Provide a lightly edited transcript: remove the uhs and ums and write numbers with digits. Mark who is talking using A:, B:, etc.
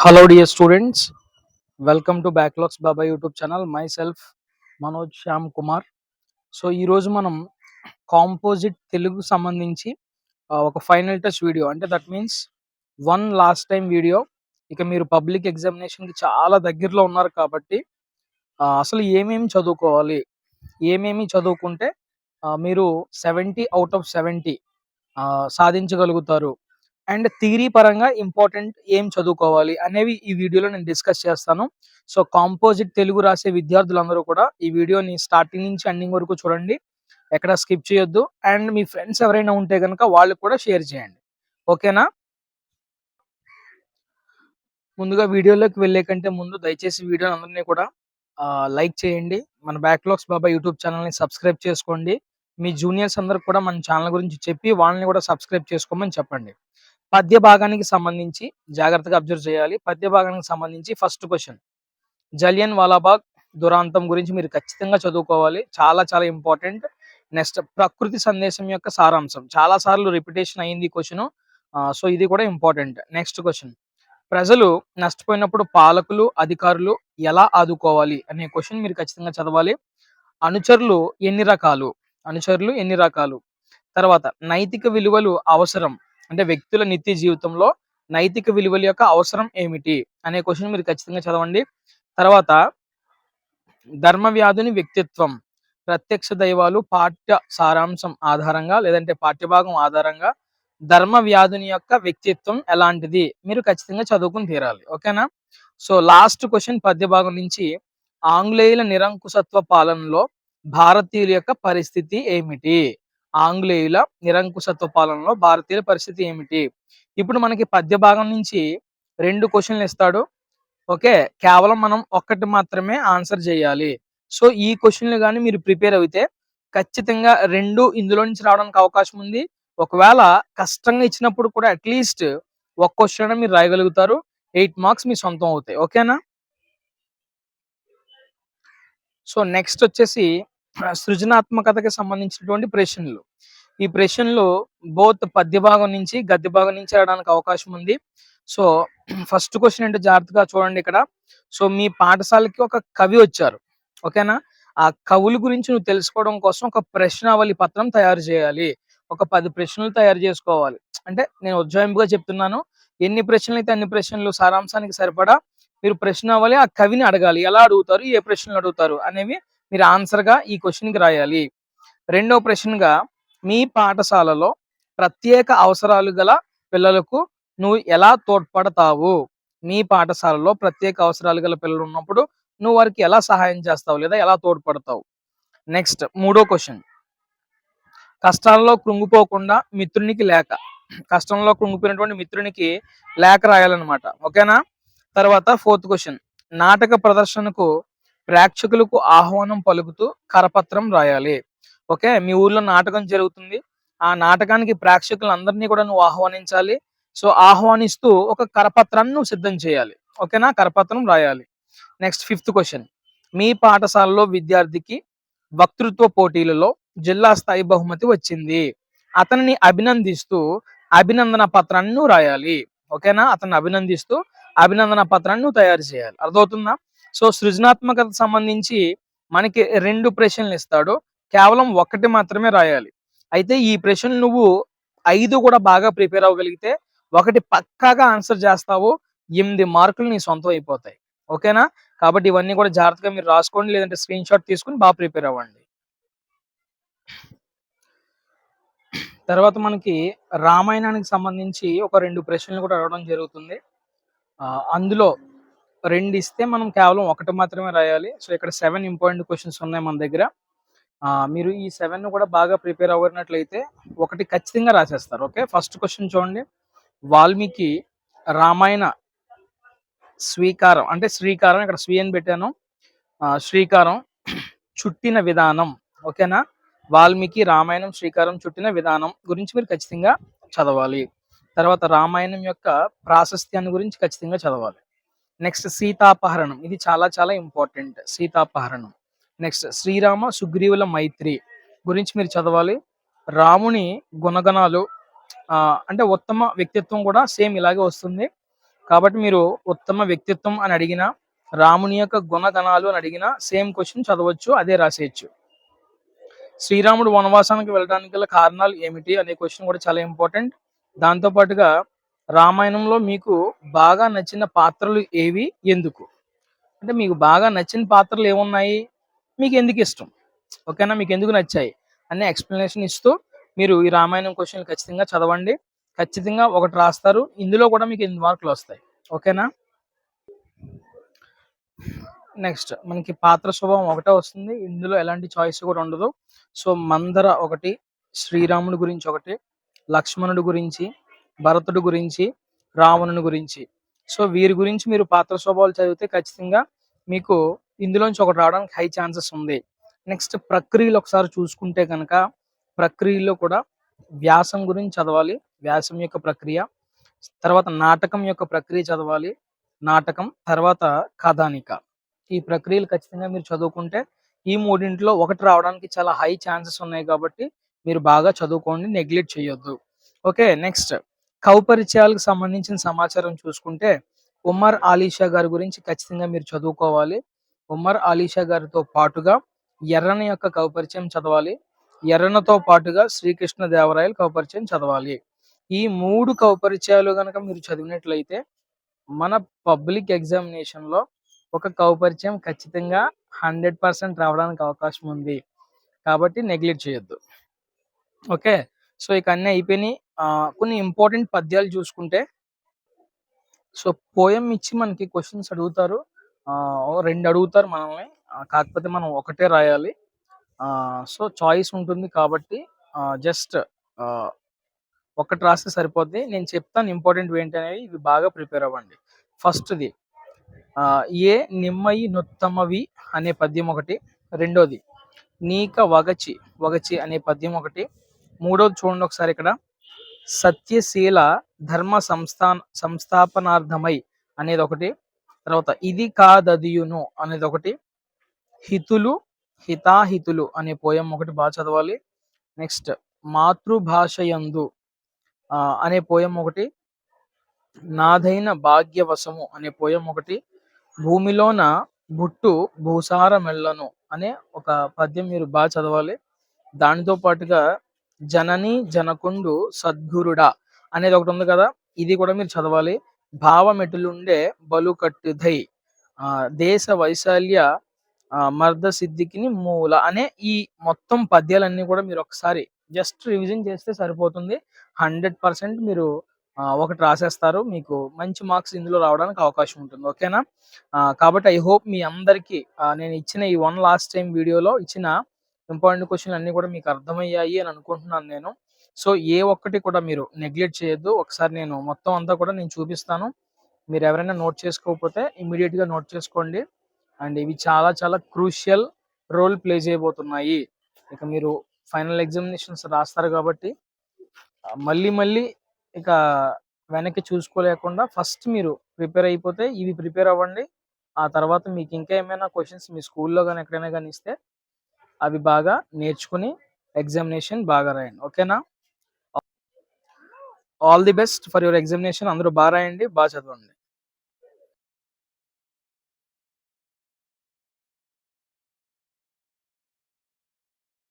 A: Hello dear students, welcome to Backlogs Baba YouTube channel. Myself Manoj Shyam Kumar. So ఈరోజు మనం composite Telugu సంబంధించి ఒక final test video అంటే that means one last time video. ఇక మీరు public ఎగ్జామినేషన్కి చాలా దగ్గరలో ఉన్నారు కాబట్టి అసలు ఏమేమి చదువుకోవాలి, ఏమేమి చదువుకుంటే మీరు 70 out of 70 సాధించగలుగుతారు అండ్ థియరీ పరంగా ఇంపార్టెంట్ ఏం చదువుకోవాలి అనేవి ఈ వీడియోలో నేను డిస్కస్ చేస్తాను. సో కాంపోజిట్ తెలుగు రాసే విద్యార్థులందరూ కూడా ఈ వీడియోని స్టార్టింగ్ నుంచి ఎండింగ్ వరకు చూడండి, ఎక్కడ స్కిప్ చేయొద్దు. అండ్ మీ ఫ్రెండ్స్ ఎవరైనా ఉంటే కనుక వాళ్ళకి కూడా షేర్ చేయండి, ఓకేనా? ముందుగా వీడియోలోకి వెళ్ళే కంటే ముందు దయచేసి వీడియో అందరినీ కూడా లైక్ చేయండి, మన బ్యాక్లాగ్స్ బాబా యూట్యూబ్ ఛానల్ని సబ్స్క్రైబ్ చేసుకోండి. మీ జూనియర్స్ అందరికి కూడా మన ఛానల్ గురించి చెప్పి వాళ్ళని కూడా సబ్స్క్రైబ్ చేసుకోమని చెప్పండి. పద్య భాగానికి సంబంధించి జాగ్రత్తగా అబ్జర్వ్ చేయాలి. పద్య భాగానికి సంబంధించి ఫస్ట్ క్వశ్చన్, జలియన్ వాలాబాగ్ దురాంతం గురించి మీరు ఖచ్చితంగా చదువుకోవాలి, చాలా చాలా ఇంపార్టెంట్. నెక్స్ట్ ప్రకృతి సందేశం యొక్క సారాంశం, చాలా సార్లు రిపిటేషన్ అయింది క్వశ్చన్, సో ఇది కూడా ఇంపార్టెంట్. నెక్స్ట్ క్వశ్చన్, ప్రజలు నష్టపోయినప్పుడు పాలకులు అధికారులు ఎలా ఆదుకోవాలి అనే క్వశ్చన్ మీరు ఖచ్చితంగా చదవాలి. అనుచరులు ఎన్ని రకాలు, అనుచరులు ఎన్ని రకాలు. తర్వాత నైతిక విలువలు అవసరం, అంటే వ్యక్తుల నిత్య జీవితంలో నైతిక విలువల యొక్క అవసరం ఏమిటి అనే క్వశ్చన్ మీరు ఖచ్చితంగా చదవండి. తర్వాత ధర్మ వ్యాధుని వ్యక్తిత్వం, ప్రత్యక్ష దైవాలు పాఠ్య సారాంశం ఆధారంగా లేదంటే పాఠ్యభాగం ఆధారంగా ధర్మ వ్యాధుని యొక్క వ్యక్తిత్వం ఎలాంటిది మీరు ఖచ్చితంగా చదువుకుని తీరాలి, ఓకేనా? సో లాస్ట్ క్వశ్చన్ పద్య భాగం నుంచి, ఆంగ్లేయుల నిరంకుశత్వ పాలనలో భారతీయుల యొక్క పరిస్థితి ఏమిటి, ఆంగ్లేయుల నిరంకుశత్వ పాలనలో భారతీయుల పరిస్థితి ఏమిటి. ఇప్పుడు మనకి పద్య భాగం నుంచి 2 క్వశ్చన్లు ఇస్తాడు, ఓకే? కేవలం మనం ఒక్కటి మాత్రమే ఆన్సర్ చేయాలి. సో ఈ క్వశ్చన్లు కానీ మీరు ప్రిపేర్ అయితే ఖచ్చితంగా 2 ఇందులో నుంచి రావడానికి అవకాశం ఉంది. ఒకవేళ కష్టంగా ఇచ్చినప్పుడు కూడా అట్లీస్ట్ ఒక క్వశ్చన్ మీరు రాయగలుగుతారు, 8 మార్క్స్ మీ సొంతం అవుతాయి, ఓకేనా? సో నెక్స్ట్ వచ్చేసి సృజనాత్మకతకి సంబంధించినటువంటి ప్రశ్నలు. ఈ ప్రశ్నలు బోత్ పద్య భాగం నుంచి గద్య భాగం నుంచి రావడానికి అవకాశం ఉంది. సో ఫస్ట్ క్వశ్చన్ ఏంటో జాగ్రత్తగా చూడండి ఇక్కడ. సో మీ పాఠశాలకి ఒక కవి వచ్చారు, ఓకేనా? ఆ కవుల గురించి నువ్వు తెలుసుకోవడం కోసం ఒక ప్రశ్నావళి పత్రం తయారు చేయాలి. ఒక 10 ప్రశ్నలు తయారు చేసుకోవాలి. అంటే నేను ఉజ్జాయింపుగా చెప్తున్నాను, ఎన్ని ప్రశ్నలు అయితే అన్ని ప్రశ్నలు సారాంశానికి సరిపడా మీరు ప్రశ్నావళి ఆ కవిని అడగాలి. ఎలా అడుగుతారు, ఏ ప్రశ్నలు అడుగుతారు అనేవి మీరు ఆన్సర్గా ఈ క్వశ్చన్కి రాయాలి. రెండో ప్రశ్నగా, మీ పాఠశాలలో ప్రత్యేక అవసరాలు గల పిల్లలకు నువ్వు ఎలా తోడ్పడతావు, మీ పాఠశాలలో ప్రత్యేక అవసరాలు గల పిల్లలు ఉన్నప్పుడు నువ్వు వారికి ఎలా సహాయం చేస్తావు లేదా ఎలా తోడ్పడతావు. నెక్స్ట్ మూడో క్వశ్చన్, కష్టాల్లో కృంగిపోకుండా మిత్రునికి లేఖ, కష్టంలో కృంగిపోయినటువంటి మిత్రునికి లేఖ రాయాలన్నమాట, ఓకేనా? తర్వాత ఫోర్త్ క్వశ్చన్, నాటక ప్రదర్శనకు ప్రేక్షకులకు ఆహ్వానం పలుకుతూ కరపత్రం రాయాలి. ఓకే, మీ ఊర్లో నాటకం జరుగుతుంది, ఆ నాటకానికి ప్రేక్షకులందరినీ కూడా నువ్వు ఆహ్వానించాలి. సో ఆహ్వానిస్తూ ఒక కరపత్రాన్ని నువ్వు సిద్ధం చేయాలి, ఓకేనా? కరపత్రం రాయాలి. నెక్స్ట్ ఫిఫ్త్ క్వశ్చన్, మీ పాఠశాలలో విద్యార్థికి వక్తృత్వ పోటీలలో జిల్లా స్థాయి బహుమతి వచ్చింది, అతనిని అభినందిస్తూ అభినందన పత్రాన్ని నువ్వు రాయాలి, ఓకేనా? అతన్ని అభినందిస్తూ అభినందన పత్రాన్ని నువ్వు తయారు చేయాలి, అర్థమవుతుందా? సో సృజనాత్మకత సంబంధించి మనకి 2 ప్రశ్నలు ఇస్తాడు, కేవలం ఒకటి మాత్రమే రాయాలి. అయితే ఈ ప్రశ్నలు నువ్వు 5 కూడా బాగా ప్రిపేర్ అవ్వగలిగితే ఒకటి పక్కాగా ఆన్సర్ చేస్తావు, 8 మార్కులు నీ సొంతం అయిపోతాయి, ఓకేనా? కాబట్టి ఇవన్నీ కూడా జాగ్రత్తగా మీరు రాసుకోండి, లేదంటే స్క్రీన్ షాట్ తీసుకుని బాగా ప్రిపేర్ అవ్వండి. తర్వాత మనకి రామాయణానికి సంబంధించి ఒక 2 ప్రశ్నలు కూడా అడగడం జరుగుతుంది. అందులో 2 ఇస్తే మనం కేవలం ఒకటి మాత్రమే రాయాలి. సో ఇక్కడ 7 ఇంపార్టెంట్ క్వశ్చన్స్ ఉన్నాయి మన దగ్గర. మీరు ఈ 7 కూడా బాగా ప్రిపేర్ అవ్వనట్లయితే ఒకటి ఖచ్చితంగా రాసేస్తారు, ఓకే? ఫస్ట్ క్వశ్చన్ చూడండి, వాల్మీకి రామాయణ స్వీకారం, అంటే శ్రీకారం, ఇక్కడ స్వీ అని పెట్టాను, శ్రీకారం చుట్టిన విధానం, ఓకేనా? వాల్మీకి రామాయణం శ్రీకారం చుట్టిన విధానం గురించి మీరు ఖచ్చితంగా చదవాలి. తర్వాత రామాయణం యొక్క ప్రాశస్త్యాన్ని గురించి ఖచ్చితంగా చదవాలి. నెక్స్ట్ సీతాపహరణం, ఇది చాలా చాలా ఇంపార్టెంట్, సీతాపహరణం. నెక్స్ట్ శ్రీరామ సుగ్రీవుల మైత్రి గురించి మీరు చదవాలి. రాముని గుణగణాలు, అంటే ఉత్తమ వ్యక్తిత్వం కూడా సేమ్ ఇలాగే వస్తుంది. కాబట్టి మీరు ఉత్తమ వ్యక్తిత్వం అని అడిగినా, రాముని యొక్క గుణగణాలు అని అడిగినా సేమ్ క్వశ్చన్ చదవచ్చు, అదే రాసేయచ్చు. శ్రీరాముడు వనవాసానికి వెళ్ళడానికి గల కారణాలు ఏమిటి అనే క్వశ్చన్ కూడా చాలా ఇంపార్టెంట్. దాంతో పాటుగా రామాయణంలో మీకు బాగా నచ్చిన పాత్రలు ఏవి, ఎందుకు? అంటే మీకు బాగా నచ్చిన పాత్రలు ఏమున్నాయి, మీకు ఎందుకు ఇష్టం, ఓకేనా, మీకు ఎందుకు నచ్చాయి అనే ఎక్స్ప్లెనేషన్ ఇస్తూ మీరు ఈ రామాయణం క్వశ్చన్లు ఖచ్చితంగా చదవండి. ఖచ్చితంగా ఒకటి రాస్తారు, ఇందులో కూడా మీకు 8 మార్కులు వస్తాయి, ఓకేనా. నెక్స్ట్ మనకి పాత్ర స్వభావం ఒకటే వస్తుంది, ఇందులో ఎలాంటి చాయిస్ కూడా ఉండదు. సో మందర ఒకటి, శ్రీరాముడి గురించి ఒకటి, లక్ష్మణుడి గురించి, భరతుడి గురించి, రావణుని గురించి. సో వీరి గురించి మీరు పాత్ర స్వభావాలు చదివితే ఖచ్చితంగా మీకు ఇందులోంచి ఒకటి రావడానికి హై ఛాన్సెస్ ఉంది. నెక్స్ట్ ప్రక్రియలు ఒకసారి చూసుకుంటే కనుక ప్రక్రియలో కూడా వ్యాసం గురించి చదవాలి, వ్యాసం యొక్క ప్రక్రియ. తర్వాత నాటకం యొక్క ప్రక్రియ చదవాలి, నాటకం. తర్వాత కథానిక. ఈ ప్రక్రియలు ఖచ్చితంగా మీరు చదువుకుంటే ఈ మూడింటిలో ఒకటి రావడానికి చాలా హై ఛాన్సెస్ ఉన్నాయి కాబట్టి మీరు బాగా చదువుకోండి, నెగ్లెక్ట్ చేయొద్దు. ఓకే, నెక్స్ట్ కౌపరిచయాలకు సంబంధించిన సమాచారం చూసుకుంటే ఉమర్ ఆలీషా గారి గురించి ఖచ్చితంగా మీరు చదువుకోవాలి. ఉమర్ ఆలీషా గారితో పాటుగా ఎర్రన యొక్క కౌపరిచయం చదవాలి, ఎర్రనతో పాటుగా శ్రీకృష్ణదేవరాయల కౌపరిచయం చదవాలి. ఈ 3 కౌపరిచయాలు కనుక మీరు చదివినట్లయితే మన పబ్లిక్ ఎగ్జామినేషన్ లో ఒక కౌపరిచయం ఖచ్చితంగా 100% రావడానికి అవకాశం ఉంది, కాబట్టి నెగ్లెక్ట్ చేయొద్దు. ఓకే, సో ఇక అన్నీ అయిపోయినాయి. కొన్ని ఇంపార్టెంట్ పద్యాలు చూసుకుంటే, సో పోయం ఇచ్చి మనకి క్వశ్చన్స్ అడుగుతారు, 2 అడుగుతారు మనల్ని, కాకపోతే మనం ఒకటే రాయాలి. సో చాయిస్ ఉంటుంది కాబట్టి జస్ట్ ఒకటి రాస్తే సరిపోద్ది. నేను చెప్తాను ఇంపార్టెంట్ ఏంటి అనేవి, ఇవి బాగా ప్రిపేర్ అవ్వండి. ఫస్ట్ది ఏ నిమ్మయి నొత్తమవి అనే పద్యం ఒకటి, రెండోది నీక వగచి వగచి అనే పద్యం ఒకటి, మూడోది చూడండి ఒకసారి ఇక్కడ సత్యశీల ధర్మ సంస్థాపనార్థమై అనేది ఒకటి, తర్వాత ఇది కాదదియును అనేది ఒకటి, హితులు హితాహితులు అనే పోయం ఒకటి బాగా చదవాలి. నెక్స్ట్ మాతృభాషయందు అనే పోయం ఒకటి, నాదైన భాగ్యవశము అనే పోయం ఒకటి, భూమిలోన బుట్టు భూసార మెల్లను అనే ఒక పద్యం మీరు బాగా చదవాలి. దానితో పాటుగా జనని జనకుండు సద్గురుడా అనేది ఒకటి ఉంది కదా, ఇది కూడా మీరు చదవాలి. భావమెటులుండే బలుకట్టుదై దేశ వైశాల్య మర్ద సిద్ధికిని మూల అనే ఈ మొత్తం పద్యాలన్నీ కూడా మీరు ఒకసారి జస్ట్ రివిజన్ చేస్తే సరిపోతుంది. 100% మీరు ఒకటి రాసేస్తారు, మీకు మంచి మార్క్స్ ఇందులో రావడానికి అవకాశం ఉంటుంది, ఓకేనా. కాబట్టి ఐ హోప్ మీ అందరికీ నేను ఇచ్చిన ఈ వన్ లాస్ట్ టైం వీడియోలో ఇచ్చిన ఇంపార్టెంట్ క్వశ్చన్లు అన్ని కూడా మీకు అర్థమయ్యాయి అని అనుకుంటున్నాను నేను. సో ఏ ఒక్కటి కూడా మీరు నెగ్లెక్ట్ చేయొద్దు. ఒకసారి నేను మొత్తం అంతా కూడా నేను చూపిస్తాను, మీరు ఎవరైనా నోట్ చేసుకోకపోతే ఇమీడియట్ గా నోట్ చేసుకోండి. అండ్ ఇవి చాలా చాలా క్రూషియల్ రోల్ ప్లే చేయబోతున్నాయి. ఇక మీరు ఫైనల్ ఎగ్జామినేషన్స్ రాస్తారు కాబట్టి మళ్ళీ మళ్ళీ ఇక వెనక్కి చూసుకోలేకుండా ఫస్ట్ మీరు ప్రిపేర్ అయిపోతే ఇవి ప్రిపేర్ అవ్వండి. ఆ తర్వాత మీకు ఇంకా ఏమైనా క్వశ్చన్స్ మీ స్కూల్లో కానీ ఎక్కడైనా కానీ ఇస్తే అవి బాగా నేర్చుకుని ఎగ్జామినేషన్ బాగా రాయండి, ఓకేనా. All the best for your examination. అందరూ బాగా రాయండి, బాగా చదవండి.